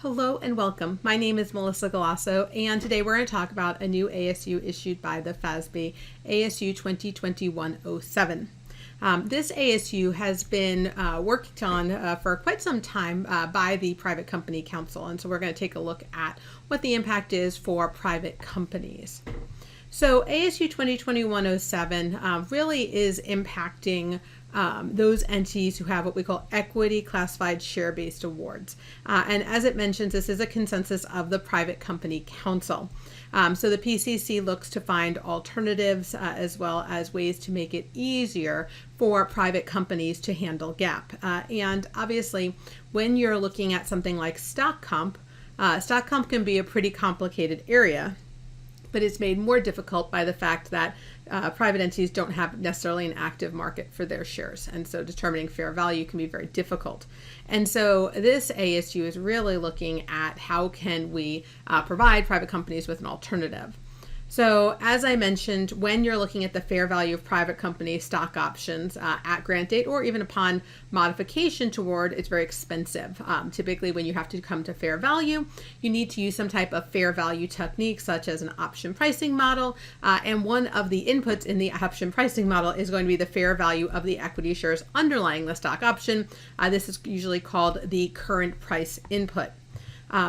Hello and welcome. My name is Melissa Galasso, and today we're going to talk about a new ASU issued by the FASB, ASU 2021-07. This ASU has been worked on for quite some time by the Private Company Council, and so we're going to take a look at what the impact is for private companies. So ASU 2021-07 really is impacting those entities who have what we call equity classified share-based awards. And as it mentions, this is a consensus of the Private Company Council. So the PCC looks to find alternatives as well as ways to make it easier for private companies to handle GAAP. And obviously, when you're looking at something like stock comp can be a pretty complicated area, but it's made more difficult by the fact that private entities don't have necessarily an active market for their shares. And so determining fair value can be very difficult. And so this ASU is really looking at how can we provide private companies with an alternative. So as I mentioned, when you're looking at the fair value of private company stock options at grant date or even upon modification to award, it's very expensive. Typically when you have to come to fair value, you need to use some type of fair value technique such as an option pricing model. And one of the inputs in the option pricing model is going to be the fair value of the equity shares underlying the stock option. This is usually called the current price input.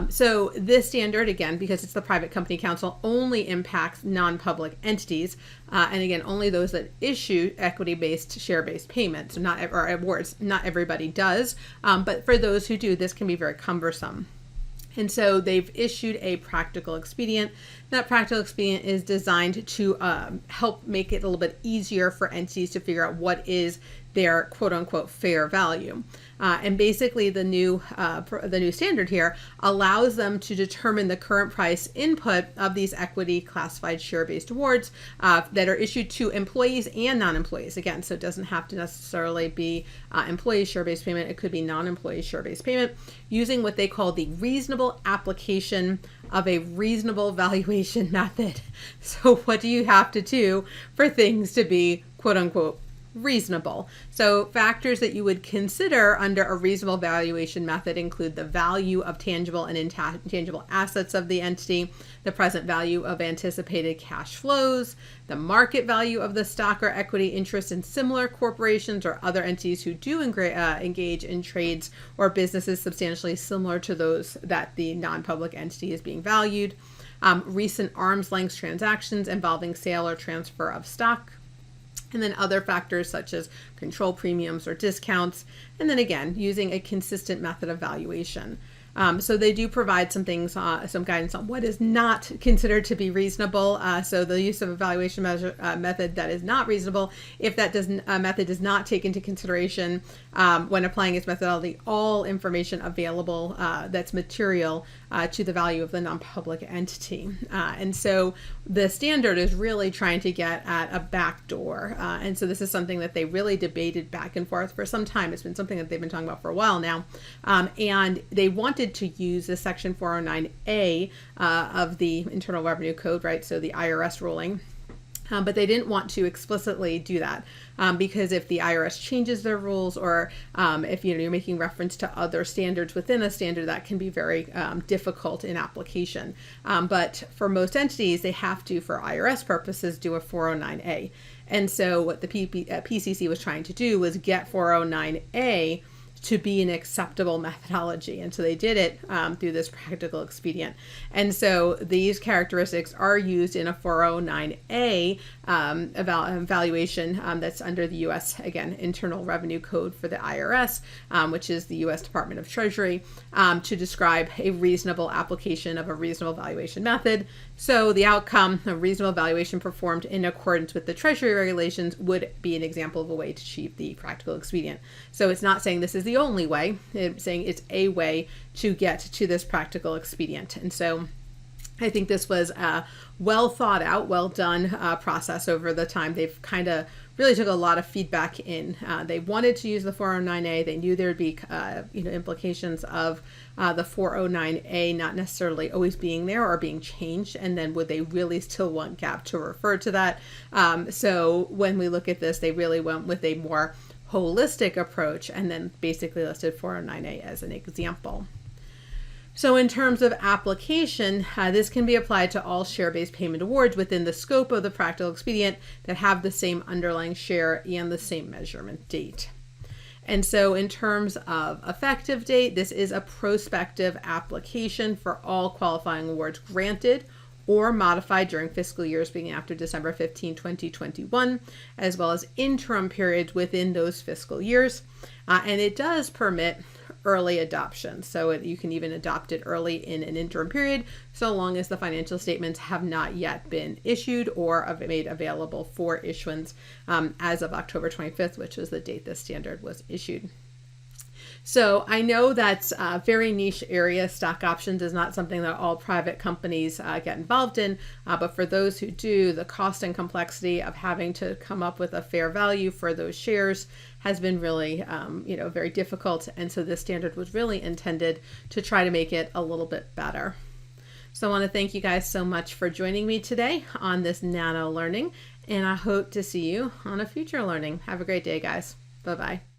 So this standard, again, because it's the Private Company Council, only impacts non-public entities, and again, only those that issue equity-based, share-based payments, or awards. Not everybody does, but for those who do, this can be very cumbersome. And so they've issued a practical expedient. That practical expedient is designed to help make it a little bit easier for entities to figure out what is their quote-unquote fair value. And basically the new standard here allows them to determine the current price input of these equity classified share-based awards that are issued to employees and non-employees. Again, so it doesn't have to necessarily be employee share-based payment. It could be non-employee share-based payment using what they call the reasonable application of a reasonable valuation method. So what do you have to do for things to be quote-unquote reasonable? So factors that you would consider under a reasonable valuation method include the value of tangible and intangible assets of the entity, the present value of anticipated cash flows, the market value of the stock or equity interest in similar corporations or other entities who do engage in trades or businesses substantially similar to those that the non-public entity is being valued, recent arm's length transactions involving sale or transfer of stock, and then other factors such as control premiums or discounts, and then again, using a consistent method of valuation. So they do provide some things, some guidance on what is not considered to be reasonable. So the use of a valuation method that is not reasonable, if that method does not take into consideration when applying its methodology all information available that's material to the value of the non-public entity. And so the standard is really trying to get at a backdoor. And so this is something that they really debated back and forth for some time. It's been something that they've been talking about for a while now. And they wanted to use the Section 409A of the Internal Revenue Code, right? So the IRS ruling. But they didn't want to explicitly do that because if the IRS changes their rules or if you're making reference to other standards within a standard, that can be very difficult in application. But for most entities, they have to, for IRS purposes, do a 409A. And so what the PCC was trying to do was get 409A to be an acceptable methodology. And so they did it through this practical expedient. And so these characteristics are used in a 409A evaluation that's under the U.S., again, Internal Revenue Code for the IRS, which is the U.S. Department of Treasury, to describe a reasonable application of a reasonable valuation method. So the outcome, a reasonable valuation performed in accordance with the Treasury regulations, would be an example of a way to achieve the practical expedient. So it's not saying this is the only way, it's saying it's a way to get to this practical expedient. And so I think this was a well thought out, well done process over the time. They've kind of really took a lot of feedback in. They wanted to use the 409A. They knew there would be implications of the 409A not necessarily always being there or being changed, and then would they really still want GAAP to refer to that? So when we look at this, they really went with a more holistic approach and then basically listed 409A as an example. So in terms of application, this can be applied to all share-based payment awards within the scope of the practical expedient that have the same underlying share and the same measurement date. And so in terms of effective date, this is a prospective application for all qualifying awards granted or modified during fiscal years beginning after December 15, 2021, as well as interim periods within those fiscal years. And it does permit early adoption. So you can even adopt it early in an interim period, so long as the financial statements have not yet been issued or made available for issuance as of October 25th, which was the date this standard was issued. So I know that's a very niche area. Stock options is not something that all private companies get involved in, but for those who do, the cost and complexity of having to come up with a fair value for those shares has been really, very difficult. And so this standard was really intended to try to make it a little bit better. So I want to thank you guys so much for joining me today on this nano learning, and I hope to see you on a future learning. Have a great day, guys. Bye-bye.